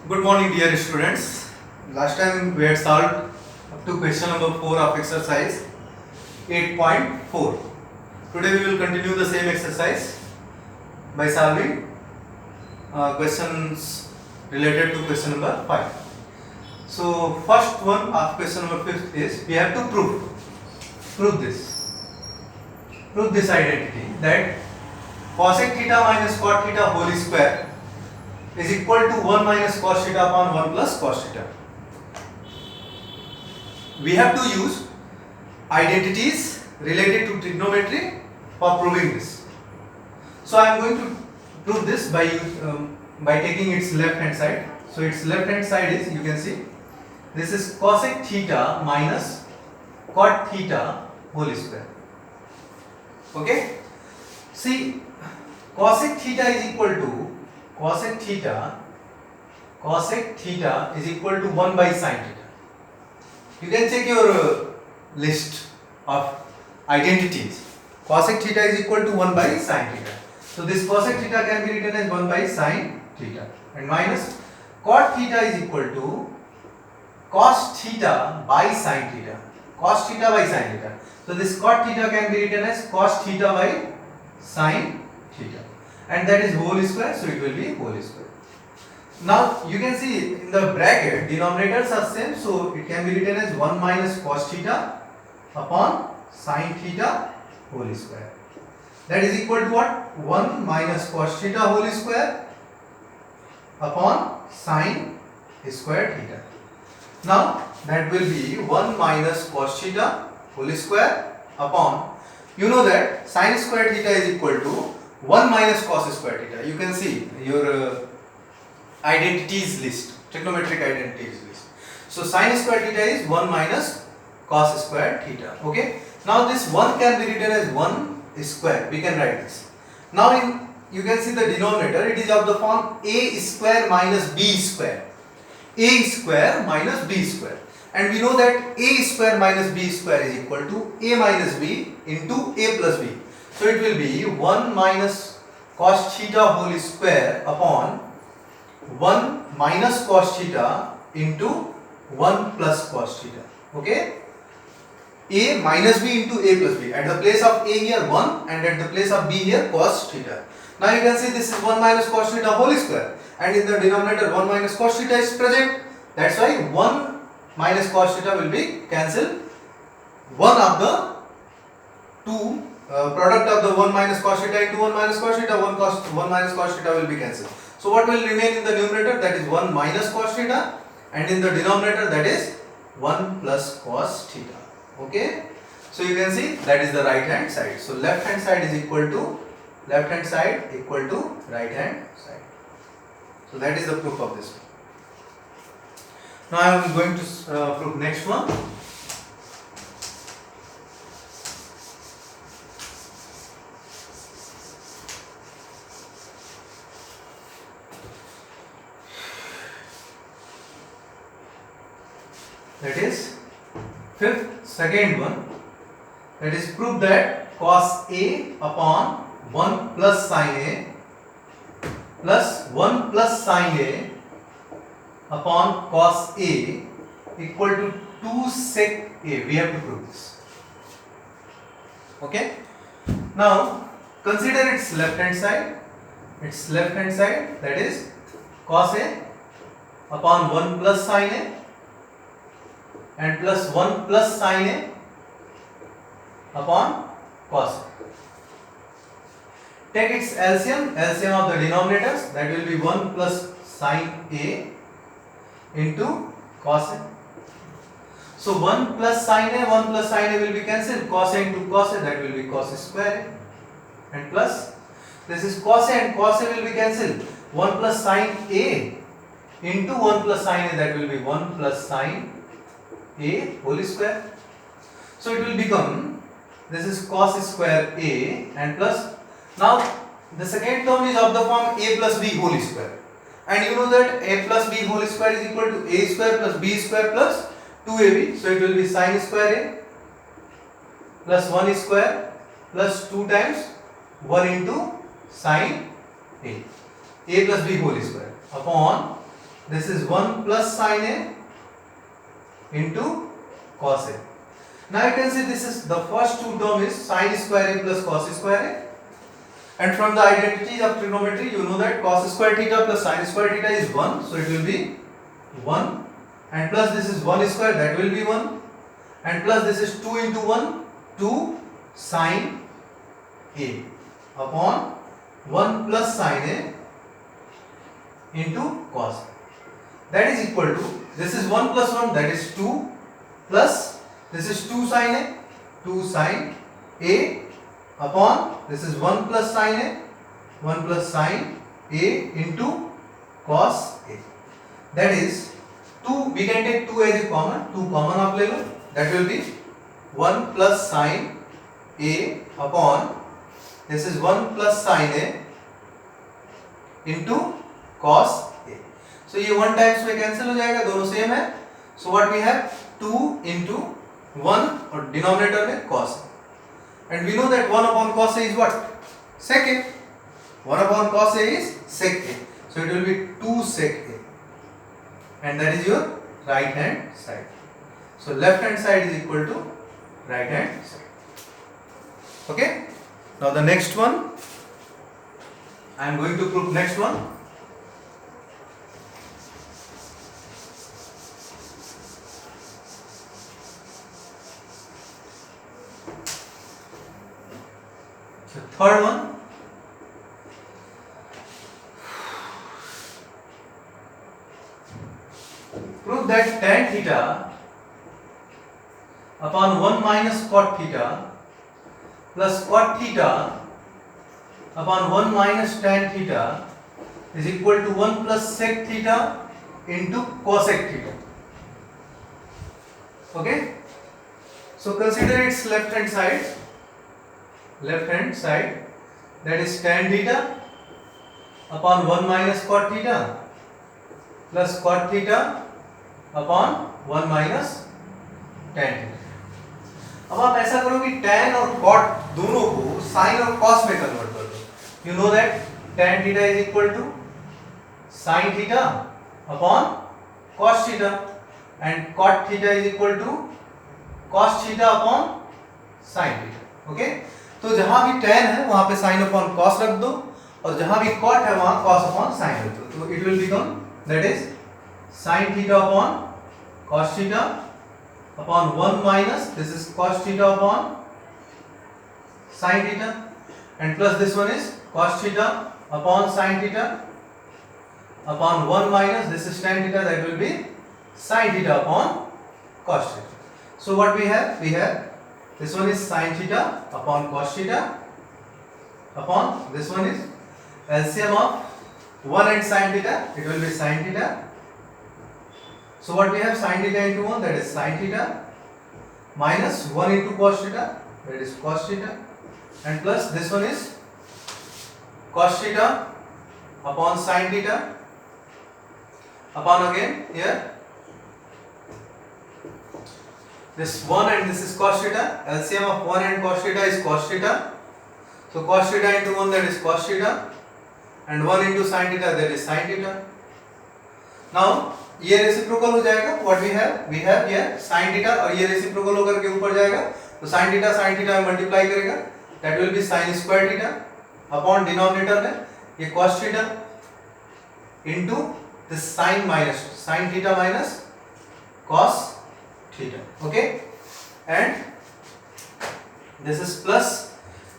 Good morning, dear students. Last time we had solved up to question number 4 of exercise 8.4. Today we will continue the same exercise by solving questions related to question number 5. So first one of question number 5 is we have to prove this identity that cosec theta minus cot theta whole square is equal to 1 minus cos theta upon 1 plus cos theta. We have to use identities related to trigonometry for proving this. So I am going to prove this by taking its left hand side. So its left hand side is, you can see, this is cosec theta minus cot theta whole square. Okay. See, cosec theta is equal to cosec theta is equal to 1 by sin theta. You can check your list of identities. Cosec theta is equal to 1 by sin theta. So this cosec theta can be written as 1 by sin theta, and minus cot theta is equal to cos theta by sin theta. Cos theta by sin theta. So this cot theta can be written as cos theta by sin theta, and that is whole square, so it will be whole square. Now you can see in the bracket denominators are same, so it can be written as 1 minus cos theta upon sin theta whole square. That is equal to what? 1 minus cos theta whole square upon sin square theta. Now that will be 1 minus cos theta whole square upon, you know that sin square theta is equal to 1 minus cos square theta. You can see your identities list, trigonometric identities list. So sin square theta is 1 minus cos square theta. Okay. Now this 1 can be written as 1 square. We can write this. Now you can see the denominator, it is of the form a square minus b square. A square minus b square. And we know that a square minus b square is equal to a minus b into a plus b. So it will be 1 minus cos theta whole square upon 1 minus cos theta into 1 plus cos theta. Okay. A minus b into a plus b. At the place of a here 1 and at the place of b here cos theta. Now you can see this is 1 minus cos theta whole square, and in the denominator 1 minus cos theta is present. That's why 1 minus cos theta will be cancelled. One of the two product of the 1 minus cos theta into 1 minus cos theta, 1 minus cos theta will be cancelled. So what will remain in the numerator? That is 1 minus cos theta, and in the denominator that is 1 plus cos theta. Okay. So you can see that is the right hand side. So left hand side is equal to right hand side. So that is the proof of this one. Now I am going to prove next one. That is second one. That is prove that cos A upon 1 plus sin A plus 1 plus sin A upon cos A equal to 2 sec A. We have to prove this. Okay. Now consider its left hand side. That is cos A upon 1 plus sin A and plus 1 plus sin A upon cos A. Take its LCM of the denominators, that will be 1 plus sin A into cos A. So 1 plus sin A will be cancelled. Cos A into cos A, that will be cos square A, and plus this is cos A and cos A will be cancelled. 1 plus sin A into 1 plus sin A, that will be 1 plus sin A whole square. So it will become, this is cos square A and plus, now the second term is of the form a plus b whole square, and you know that a plus b whole square is equal to a square plus b square plus 2ab. So it will be sin square A plus 1 square plus 2 times 1 into sin A plus b whole square upon this is 1 plus sin A into cos A. Now you can see this is the first two term is sin square A plus cos square A. And from the identities of trigonometry, you know that cos square theta plus sin square theta is 1. So it will be 1. And plus this is 1 square, that will be 1. And plus this is 2 into 1, 2 sin A upon 1 plus sin A into cos A. That is equal to, this is 1 plus 1, that is 2, plus this is 2 sin A, 2 sin A upon, this is 1 plus sin A, 1 plus sin A into cos A. That is 2, we can take 2 as a common, 2 common आप ले लो, that will be 1 plus sin A upon, this is 1 plus sin A into cos A. So ये 1 times में cancel हो जाएगा, दोनों same है. So what we have 2 into 1 और denominator में cos A. And we know that 1 upon cos A is what? Sec A. 1 upon cos A is sec A. So it will be 2 sec A. And that is your right hand side. So left hand side is equal to right hand side. Okay. Now the next one. I am going to prove next one. The third one. Prove that tan theta upon 1 minus cot theta plus cot theta upon 1 minus tan theta is equal to 1 plus sec theta into cosec theta. Okay. So consider its left hand side. Left hand side, that is tan theta upon 1 minus cot theta plus cot theta upon 1 minus tan theta. अब आप ऐसा करो कि tan और cot दोनों को sin और cos में कन्वर्ट कर दो. You know that tan theta is equal to sin theta upon cos theta and cot theta is equal to cos theta upon sin theta. Okay? तो जहां भी tan है वहां पे sin upon cos रख दो और जहां भी cot है वहां cos upon sin रख दो. तो it will become, that is sin theta upon cos theta upon 1 minus, this is cos theta upon sin theta, and plus this one is cos theta upon sin theta upon 1 minus, this is tan theta, that will be sin theta upon cos theta. So what we have? We have this one is sin theta upon cos theta upon, this one is LCM of 1 and sin theta, it will be sin theta. So what we have? Sin theta into 1, that is sin theta, minus 1 into cos theta, that is cos theta, and plus this one is cos theta upon sin theta upon again here this 1 and this is cos theta. LCM of 1 and cos theta is cos theta. So cos theta into 1, that is cos theta, and 1 into sin theta, that is sin theta. Now ये reciprocal हो जाएगा. What we have here sin theta और ये reciprocal होकर के ऊपर जाएगा तो sin थीटा में मल्टीप्लाई करेगा, that will be sin square theta upon denominator में ये cos theta into this sin theta minus cos theta. Okay. And this is plus,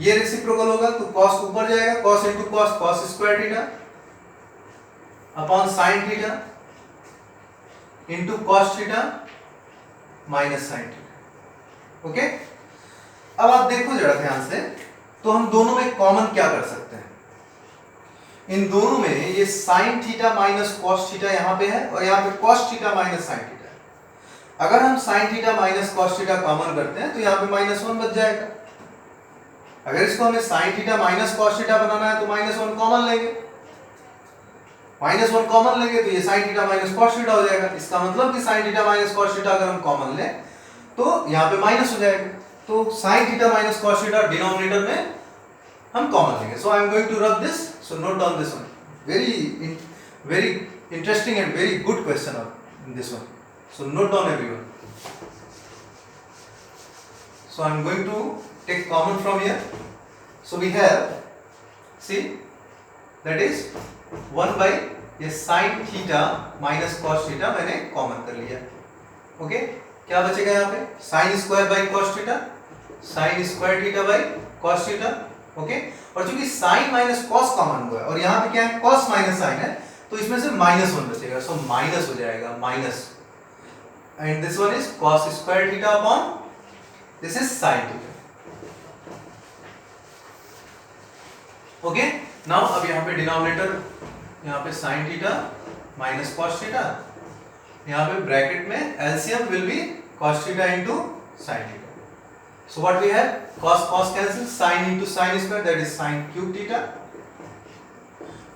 ये रेसिप्रोकल होगा तो cos ऊपर जाएगा, cos into cos square theta upon sin theta into cos theta minus sin theta. Okay. अब आप देखो जरा ध्यान से, तो हम दोनों में कॉमन क्या कर सकते हैं? इन दोनों में ये sin theta minus cos theta यहाँ पे है और यहाँ पे cos theta minus sin theta है. अगर हम sin theta minus cos theta common करते हैं तो यहाँ पे -1 बच जाएगा. अगर इसको हमें sin theta minus cos theta बनाना है तो -1 कॉमन लेंगे, -1 कॉमन लेंगे तो ये sin theta minus cos theta हो जाएगा. इसका मतलब कि sin theta minus cos theta अगर हम कॉमन लें तो यहाँ पे माइनस हो जाएगा. तो sin theta minus cos theta denominator में हम कॉमन लेंगे. So I am going to rub this. So note down this one. Very interesting and very good question in this one. So note down everyone. So I am going to take common from here. So we have, see, that is 1 by ये sin theta minus cos theta मैंने common कर लिया. Okay, क्या बचेगा यहाँ पे? sin square by cos theta, sin square theta by cos theta. Okay, और चूंकि sin माइनस cos कॉमन हुआ है और यहाँ पे क्या है, cos माइनस sin है, तो इसमें से -1 बचेगा. सो माइनस हो जाएगा, minus, and this one is cos square theta upon this is sin theta. Okay, now अब यहाँ पे डिनोमिनेटर, यहाँ पे sin theta minus cos theta, यहाँ पे ब्रैकेट में LCM will be cos theta into sin theta. So what we have, cos cos cancel, sin into sin square that is sin cube theta,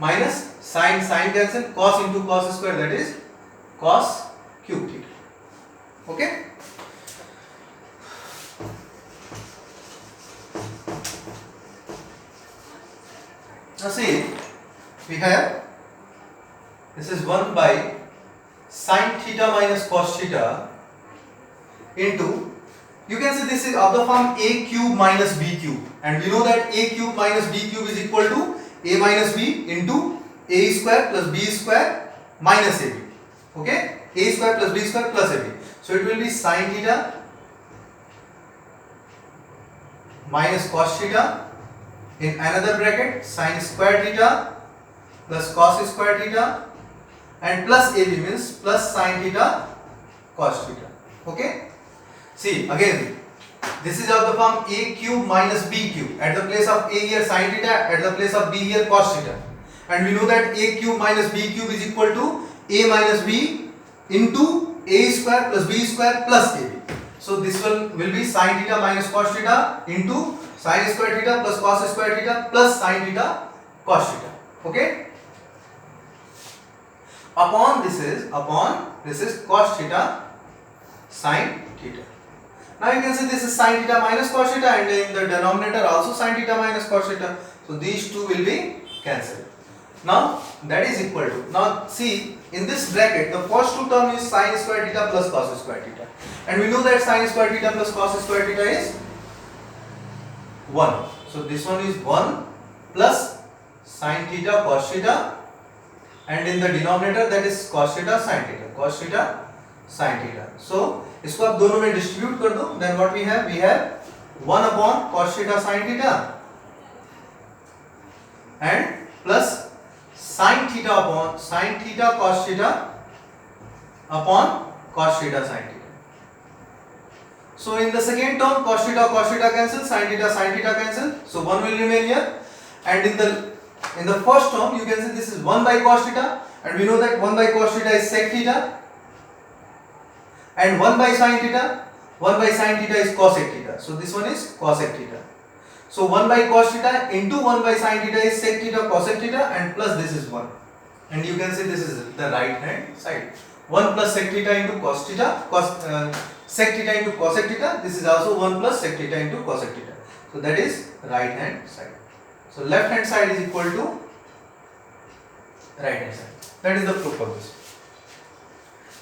minus sin sin cancel, cos into cos square that is cos cube theta. Okay, now see we have this is 1 by sin theta minus cos theta into, you can say this is of the form a cube minus b cube, and we know that a cube minus b cube is equal to a minus b into a square plus b square minus ab. Okay, a square plus b square plus ab. So it will be sin theta minus cos theta in another bracket sin square theta plus cos square theta and plus ab means plus sin theta cos theta. Okay, see again this is of the form a cube minus b cube. At the place of a here sin theta, at the place of b here cos theta, and we know that a cube minus b cube is equal to a minus b into a square plus b square plus ab. So this will be sin theta minus cos theta into sin square theta plus cos square theta plus sin theta cos theta. Okay, upon this is cos theta sin theta. Now you can see this is sin theta minus cos theta, and in the denominator also sin theta minus cos theta. So these two will be cancelled. Now that is equal to, now see in this bracket the first two term is sin square theta plus cos square theta, and we know that sin square theta plus cos square theta is 1. So this one is 1 plus sin theta cos theta, and in the denominator that is cos theta sin theta, cos theta sin theta. So इसको आप दोनों में distribute कर दो, then what we have 1 upon cos theta sin theta and plus sin theta upon sin theta cos theta upon cos theta sin theta. So in the second term cos theta cancel, sin theta cancel, so 1 will remain here, and in the first term you can say this is 1 by cos theta, and we know that 1 by cos theta is sec theta, and 1 by sin theta is cosec theta. So this one is cosec theta. So 1 by cos theta into 1 by sin theta is sec theta cosec theta, and plus this is 1, and you can say this is the right hand side. 1 plus sec theta into cos theta, sec theta into cosec theta. This is also 1 plus sec theta into cosec theta. So that is right hand side. So left hand side is equal to right hand side. That is the proof of this.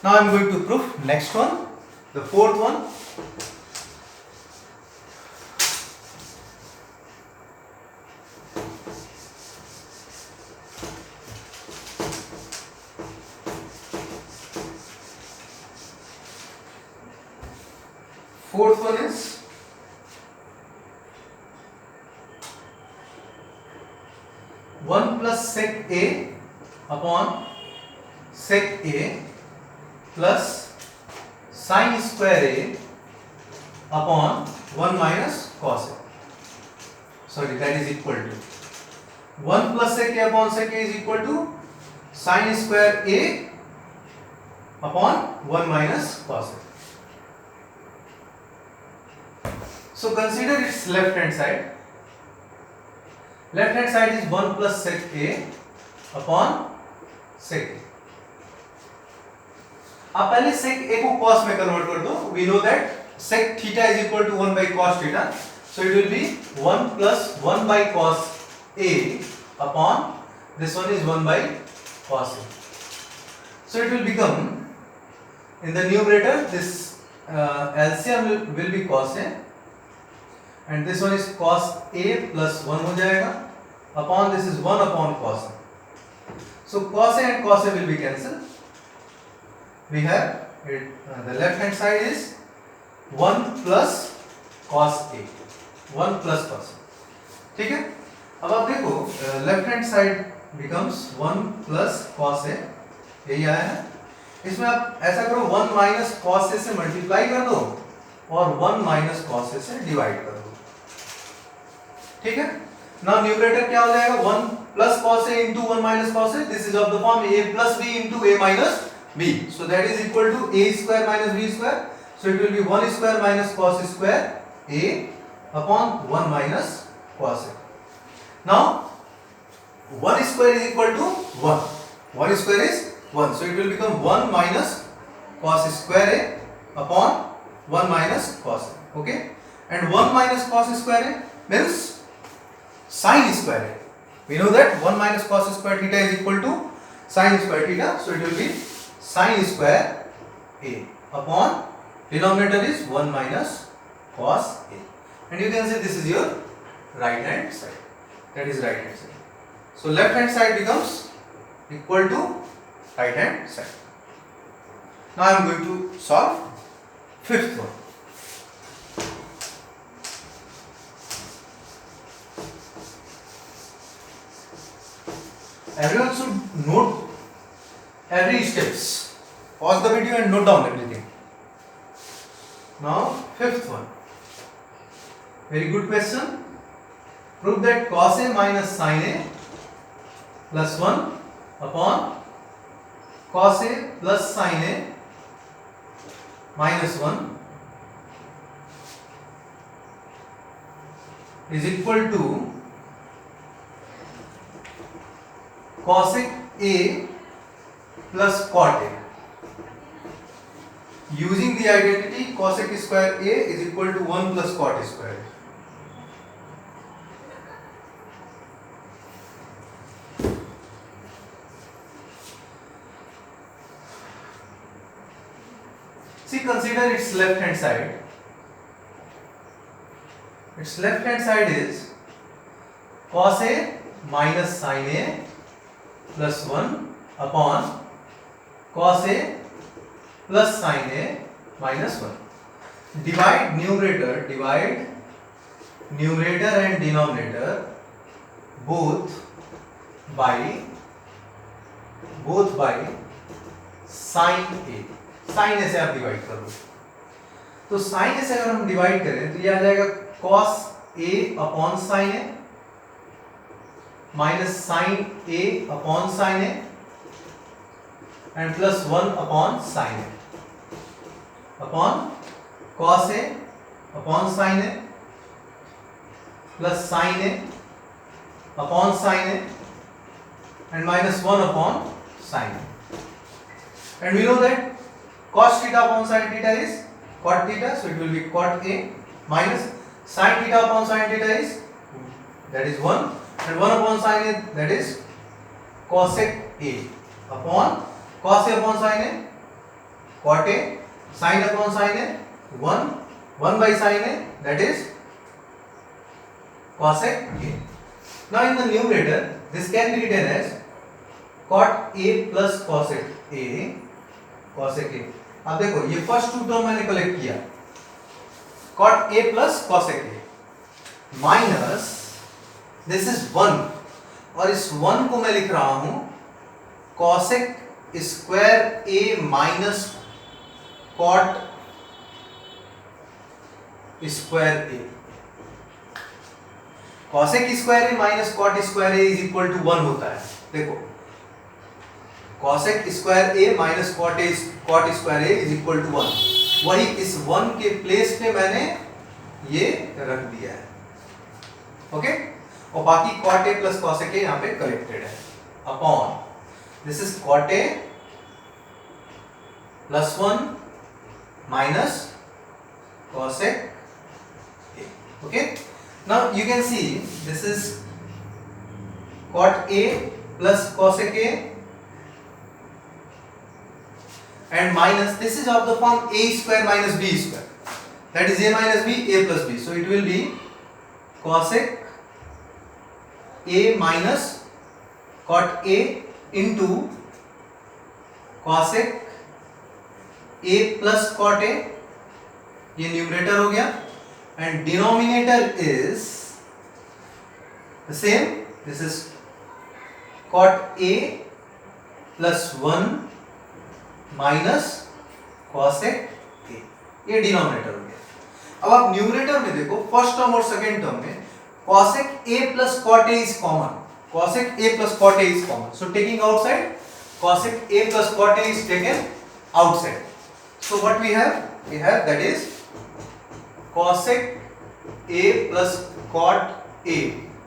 Now I am going to prove next one, the fourth one. Fourth one is one plus sec a upon sec a plus sin square a upon 1 minus cos a. Sorry, that is equal to 1 plus sec a upon sec a is equal to sin square a upon 1 minus cos a. So consider its left hand side. Left hand side is 1 plus sec a upon sec a. आप पहले sec a को cos में convert कर दो. We know that sec theta is equal to 1 by cos theta. So it will be 1 plus 1 by cos a upon this one is 1 by cos a. So it will become, in the numerator, this LCM will be cos A, and this one is cos A plus 1 हो जाएगा, upon this is 1 upon cos A. So cos A and cos A will be cancelled. We have it, the left hand side is 1 plus cos A, 1 plus cos A. ठीक है? अब आप देखो left hand side becomes 1 plus cos A, यही आया है. इसमें आप ऐसा करो 1 minus cos A से मल्टीप्लाई कर दो और 1 minus cos A से डिवाइड कर दो. ठीक है? नाउ न्यूमरेटर क्या हो जाएगा? 1 plus cos A into 1 minus cos A. This is of the form A plus B into A minus B. So that is equal to A square minus B square. So it will be 1 square minus cos square A upon 1 minus cos A. Now 1 square is equal to 1. 1 square is 1. So it will become 1 minus cos square A upon 1 minus cos A. Okay? And 1 minus cos square A means sin square A. We know that 1 minus cos square theta is equal to sin square theta. So it will be sin square A upon denominator is 1 minus cos A. And you can say this is your right hand side. That is right hand side. So left hand side becomes equal to right hand side. Now I am going to solve fifth one. Everyone should note every steps. Pause the video and note down everything. Now fifth one. Very good question. Prove that cos A minus sin A plus 1 upon cos A plus sin A minus 1 is equal to cosec A plus cot A. Using the identity cosec square A is equal to 1 plus cot square A. See, consider its left hand side. Its left hand side is cos A minus sin A plus 1 upon cos A plus sin A minus 1. Divide numerator and denominator both by sin A. sin A से आप divide करो तो sin A से अगर हम divide करें तो ये आ जाएगा cos A upon sin A minus sin A upon sin A and plus 1 upon sin A upon cos A upon sin A plus sin A upon sin A and minus 1 upon sin A. And we know that cos theta upon sin theta is cot theta, so it will be cot A minus sin theta upon sin theta is, that is 1, and 1 upon sin A, that is cosec A upon cos A upon sin A, cot A, sin upon sin A, 1 by sin A, that is cosec A. Now in the numerator this can be written as cot A plus cosec A. अब देखो ये first to term मैंने collect किया, cot A plus cosec A minus this is 1 और इस 1 को मैं लिख रहा हूं cosec square A minus cot square A. cosec square A minus cot square A is equal to 1 होता है. देखो cosec square A minus cot square A is equal to 1. वही इस 1 के प्लेस पे मैंने ये रख दिया है. ओके, और बाकी cot A plus cosec A यहाँ पे कलेक्टेड है upon this is cot A plus 1 minus cosec A. Okay, now you can see this is cot A plus cosec A and minus, this is of the form a square minus b square, that is a minus b, a plus b, so it will be cosec a minus cot a into cosec a plus cot a, ये numerator हो गया, and denominator is the same, this is cot a plus 1 minus cosec a, ये denominator हो गया। अब आप numerator में देखो, फर्स्ट टर्म और सेकेंड टर्म में cosec a plus cot a is common, cosec a plus cot a is common, so taking outside cosec a plus cot a is taken outside, so what we have that is cosec a plus cot a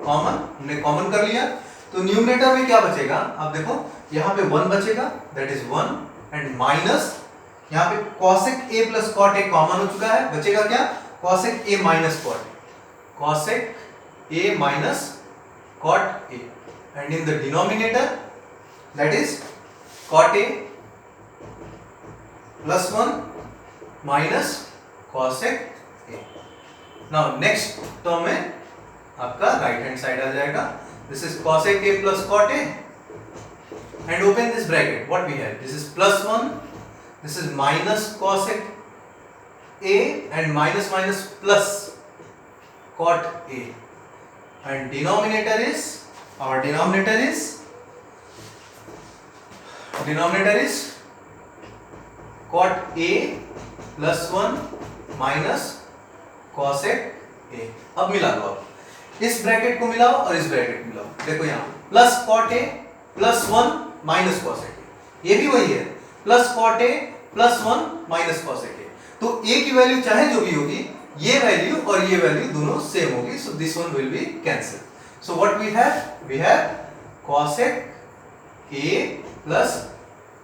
common, हमने common कर लिया, तो numerator में क्या बचेगा, आप देखो यहाँ पे 1 बचेगा, दैट इज 1 एंड माइनस यहाँ पे cosec a plus cot a common हो चुका है, बचेगा क्या, cosec a minus cot a, cosec a minus cot a, and in the denominator that is cot a plus 1 minus cosec a। now next term में आपका right hand side आ जाएगा, this is cosec a plus cot a and open this bracket, what we have, this is plus 1, this is minus cosec a and minus minus plus cot a, and denominator is cot a plus 1 minus cosec a। अब मिला लो, आप इस bracket को मिलाओ और इस bracket को मिलाओ, देखो यहाँ plus cot A plus 1 minus cosec A, ये भी वही है, plus cot A plus 1 minus cosec A, तो ए की वैल्यू चाहे जो भी होगी, ये वैल्यू और ये वैल्यू दोनों सेम होगी, so this one will be cancel, so what we have cosec A plus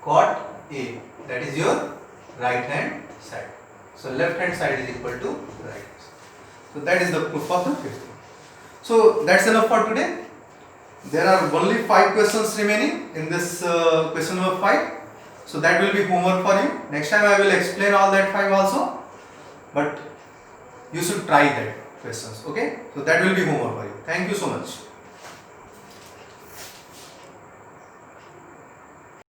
cot A, that is your right hand side, so left hand side is equal to right, so that is the proof of the fifth one. So that's enough for today. There are only 5 questions remaining in this question number 5, so that will be homework for you. Next time I will explain all that 5 also, but you should try that questions, okay, so that will be homework for you. Thank you so much.